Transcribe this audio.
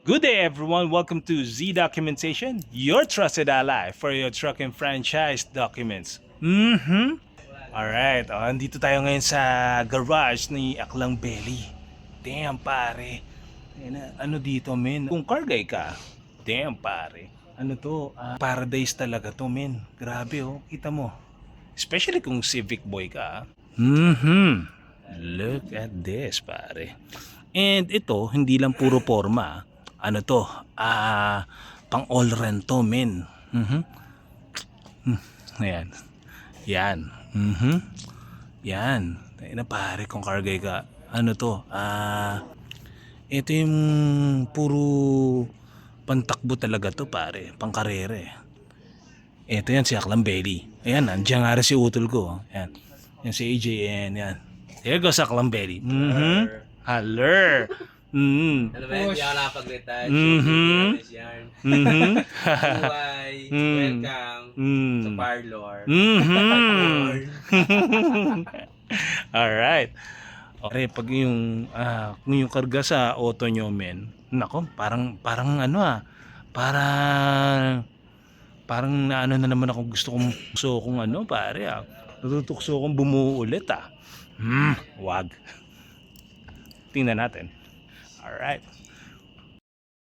Good day everyone, welcome to Z Documentation, your trusted ally for your truck and franchise documents. Alright, andito tayo ngayon sa garage ni Aklang Belly. Damn pare, ano dito men? Kung car guy ka, damn pare. Ano to, paradise talaga to men. Grabe oh, kita mo. Especially kung Civic boy ka. Look at this pare. And ito, hindi lang puro forma. Ano to? Pang all rent to, men. Ayan. Yan. Yan. Ay na pare, kung cargay ka. Ano to? Ito yung puro pantakbo talaga to, pare. Pang karere. Ito yan, si Aklang Belly. Ayan, nandiyan nga rin si utol ko. Ayan. Yan si AJN. Yan. There goes Aklang Belly. Haller. Ano ba yun? Hindi ako nakapag-retouch. Yan. Buhay. Welcome sa parlor. Alright. Okay, pag kung yung karga sa auto nyo, men, nako, parang naano na naman ako, gusto kong pare, natutukso kong bumuo ulit, wag. Tingnan natin. Alright.